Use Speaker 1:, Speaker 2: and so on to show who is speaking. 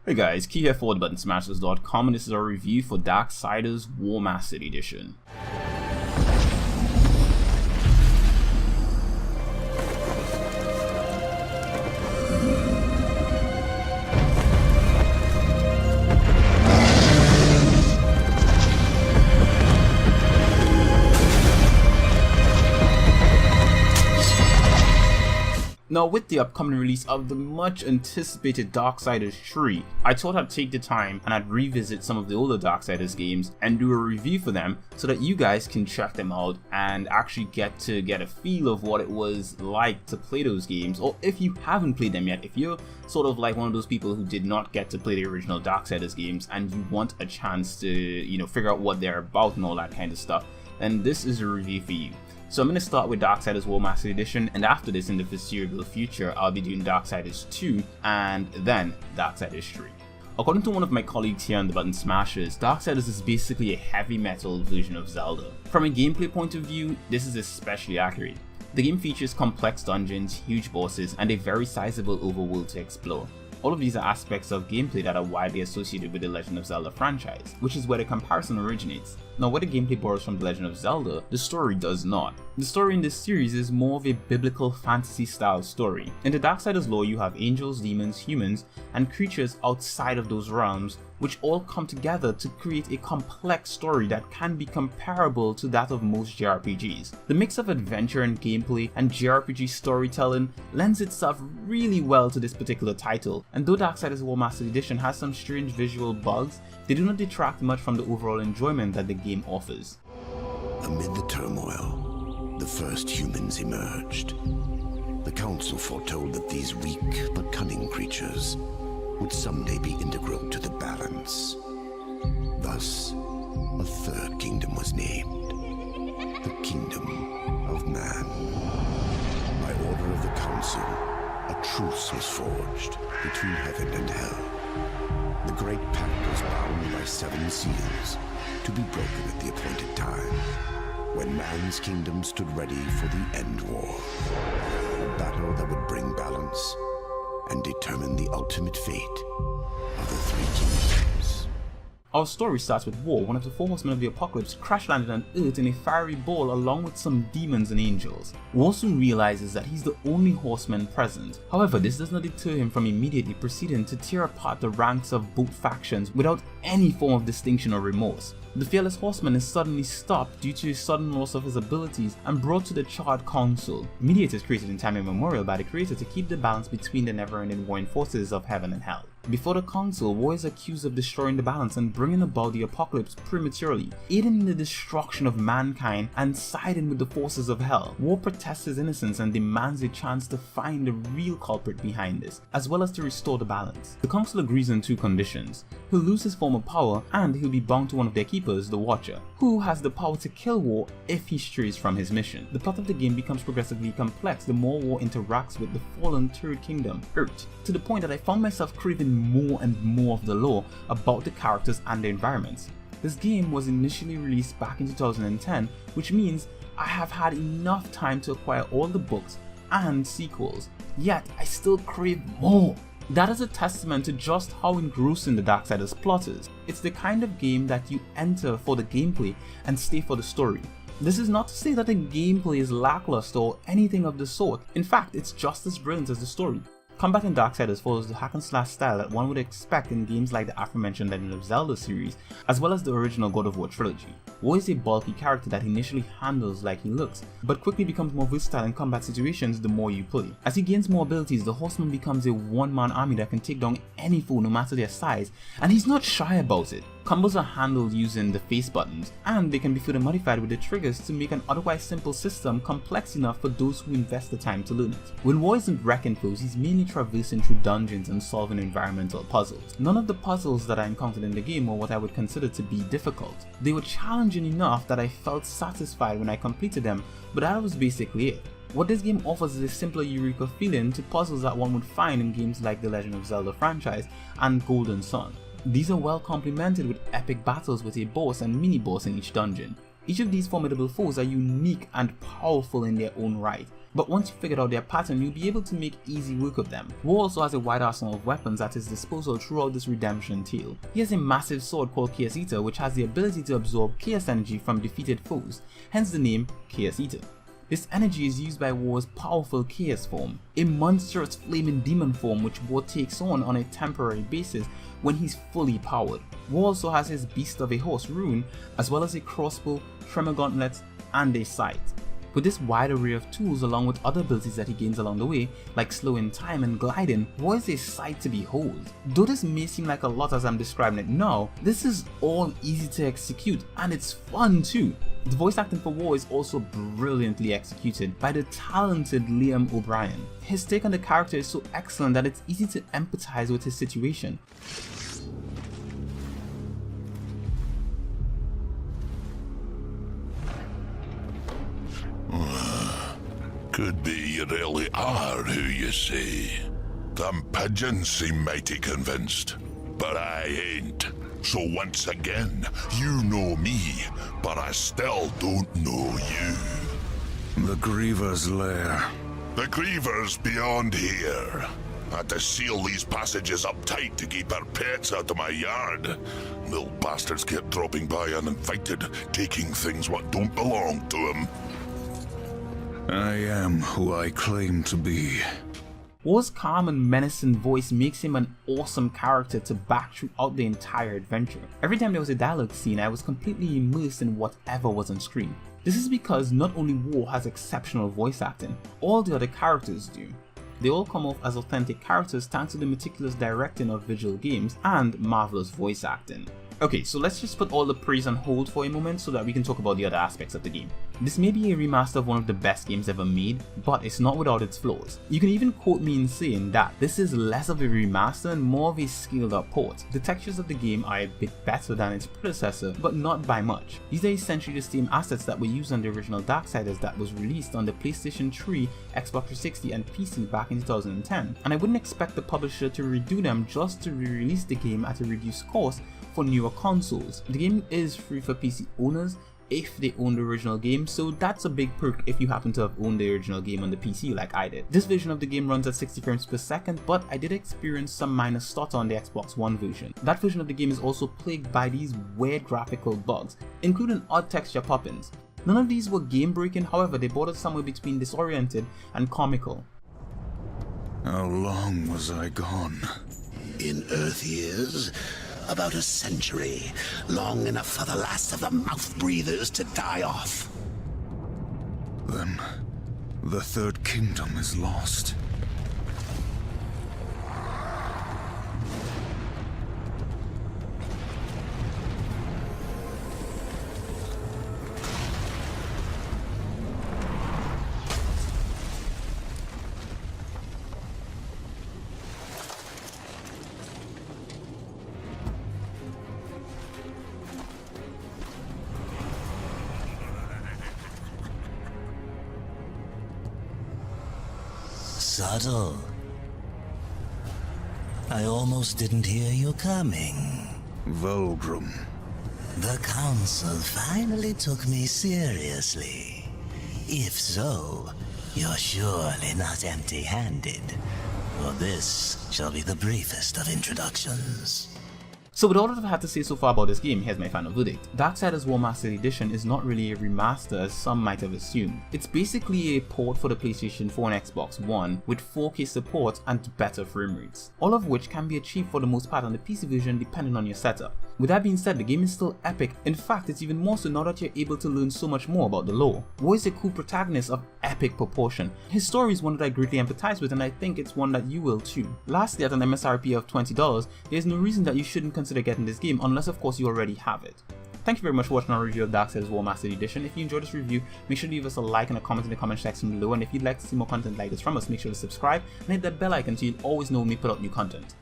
Speaker 1: Hey guys, Key here for Buttonsmashers.com, and this is our review for Darksiders Warmastered Edition. Now, with the upcoming release of the much anticipated Darksiders 3, I thought I'd take the time and I'd revisit some of the older Darksiders games and do a review for them so that you guys can check them out and actually get a feel of what it was like to play those games. Or if you haven't played them yet, if you're sort of like one of those people who did not get to play the original Darksiders games and you want a chance to, figure out what they're about and all that kind of stuff, then this is a review for you. So I'm going to start with Darksiders Warmastered Edition, and after this, in the foreseeable future, I'll be doing Darksiders 2 and then Darksiders 3. According to one of my colleagues here on the Buttonsmashers, Darksiders is basically a heavy metal version of Zelda. From a gameplay point of view, this is especially accurate. The game features complex dungeons, huge bosses, and a very sizable overworld to explore. All of these are aspects of gameplay that are widely associated with the Legend of Zelda franchise, which is where the comparison originates. Now, where the gameplay borrows from the Legend of Zelda, the story does not. The story in this series is more of a biblical fantasy style story. In the Darksiders lore, you have angels, demons, humans, and creatures outside of those realms, which all come together to create a complex story that can be comparable to that of most JRPGs. The mix of adventure and gameplay and JRPG storytelling lends itself really well to this particular title, and though Darksiders Warmastered Edition has some strange visual bugs, they do not detract much from the overall enjoyment that the game offers.
Speaker 2: Amid the turmoil, the first humans emerged. The council foretold that these weak but cunning creatures would someday be integral to the balance. Thus, a third kingdom was named, the Kingdom of Man. By order of the council, a truce was forged between heaven and hell. The great pact was bound by 7 seals, to be broken at the appointed time, when man's kingdom stood ready for the end war, a battle that would bring balance and determine the ultimate fate of the 3 kingdoms.
Speaker 1: Our story starts with War, one of the 4 horsemen of the apocalypse, crash landed on Earth in a fiery ball along with some demons and angels. War soon realizes that he's the only horseman present. However, this does not deter him from immediately proceeding to tear apart the ranks of both factions without any form of distinction or remorse. The fearless horseman is suddenly stopped due to a sudden loss of his abilities and brought to the charred council. Mediators created in time immemorial by the creator to keep the balance between the never-ending warring forces of heaven and hell. Before the council, War is accused of destroying the balance and bringing about the apocalypse prematurely, aiding in the destruction of mankind and siding with the forces of hell. War protests his innocence and demands a chance to find the real culprit behind this, as well as to restore the balance. The council agrees on 2 conditions. He'll lose his former power and he'll be bound to one of their keepers, the Watcher, who has the power to kill War if he strays from his mission. The plot of the game becomes progressively complex the more War interacts with the fallen third kingdom, Earth, to the point that I found myself craving more and more of the lore about the characters and the environments. This game was initially released back in 2010, which means I have had enough time to acquire all the books and sequels, yet I still crave more. That is a testament to just how engrossing the Darksiders plot is. It's the kind of game that you enter for the gameplay and stay for the story. This is not to say that the gameplay is lackluster or anything of the sort. In fact, it's just as brilliant as the story. Combat in Darksiders follows the hack and slash style that one would expect in games like the aforementioned Legend of Zelda series, as well as the original God of War trilogy. War is a bulky character that initially handles like he looks, but quickly becomes more versatile in combat situations the more you play. As he gains more abilities, the horseman becomes a one-man army that can take down any foe no matter their size, and he's not shy about it. Combos are handled using the face buttons, and they can be further modified with the triggers to make an otherwise simple system complex enough for those who invest the time to learn it. When War isn't wrecking foes, he's mainly traversing through dungeons and solving environmental puzzles. None of the puzzles that I encountered in the game were what I would consider to be difficult. They were challenging enough that I felt satisfied when I completed them, but that was basically it. What this game offers is a simpler Eureka feeling to puzzles that one would find in games like the Legend of Zelda franchise and Golden Sun. These are well complemented with epic battles with a boss and mini-boss in each dungeon. Each of these formidable foes are unique and powerful in their own right, but once you figured out their pattern, you'll be able to make easy work of them. War also has a wide arsenal of weapons at his disposal throughout this redemption tale. He has a massive sword called Chaos Eater, which has the ability to absorb chaos energy from defeated foes, hence the name Chaos Eater. This energy is used by War's powerful chaos form, a monstrous flaming demon form which War takes on a temporary basis when he's fully powered. War also has his Beast of a Horse rune, as well as a crossbow, tremor gauntlets, and a scythe. With this wide array of tools along with other abilities that he gains along the way, like slowing time and gliding, War is a sight to behold. Though this may seem like a lot as I'm describing it now, this is all easy to execute and it's fun too. The voice acting for War is also brilliantly executed by the talented Liam O'Brien. His take on the character is so excellent that it's easy to empathize with his situation.
Speaker 3: Could be you really are who you say. Them pigeons seem mighty convinced, but I ain't. So once again, you know me, but I still don't know you.
Speaker 2: The Griever's lair.
Speaker 3: The Griever's beyond here. I had to seal these passages up tight to keep our pets out of my yard. Little bastards kept dropping by uninvited, taking things what don't belong to them.
Speaker 2: I am who I claim to be.
Speaker 1: War's calm and menacing voice makes him an awesome character to back throughout the entire adventure. Every time there was a dialogue scene, I was completely immersed in whatever was on screen. This is because not only War has exceptional voice acting, all the other characters do. They all come off as authentic characters thanks to the meticulous directing of visual games and marvelous voice acting. Okay, so let's just put all the praise on hold for a moment so that we can talk about the other aspects of the game. This may be a remaster of one of the best games ever made, but it's not without its flaws. You can even quote me in saying that this is less of a remaster and more of a scaled up port. The textures of the game are a bit better than its predecessor, but not by much. These are essentially the same assets that were used on the original Darksiders that was released on the PlayStation 3, Xbox 360 and PC back in 2010, and I wouldn't expect the publisher to redo them just to re-release the game at a reduced cost for newer consoles. The game is free for PC owners if they own the original game, so that's a big perk if you happen to have owned the original game on the PC like I did. This version of the game runs at 60 frames per second, but I did experience some minor stutter on the Xbox One version. That version of the game is also plagued by these weird graphical bugs, including odd texture pop-ins. None of these were game breaking, however they bordered somewhere between disoriented and comical.
Speaker 2: How long was I gone?
Speaker 4: In Earth years? About a century, long enough for the last of the mouth breathers to die off.
Speaker 2: Then, the Third Kingdom is lost.
Speaker 5: Subtle. I almost didn't hear you coming.
Speaker 2: Vulgrim.
Speaker 5: The Council finally took me seriously. If so, you're surely not empty-handed, for this shall be the briefest of introductions.
Speaker 1: So with all that I've had to say so far about this game, here's my final verdict. Darksiders Warmastered Edition is not really a remaster as some might have assumed. It's basically a port for the PlayStation 4 and Xbox One with 4K support and better frame rates, all of which can be achieved for the most part on the PC version depending on your setup. With that being said, the game is still epic. In fact, it's even more so now that you're able to learn so much more about the lore. War is a cool protagonist of epic proportion. His story is one that I greatly empathize with, and I think it's one that you will too. Lastly, at an MSRP of $20, there's no reason that you shouldn't consider getting this game unless of course you already have it. Thank you very much for watching our review of Darksiders Warmastered Edition. If you enjoyed this review, make sure to leave us a like and a comment in the comment section below, and if you'd like to see more content like this from us, make sure to subscribe and hit that bell icon so you'll always know when we put out new content.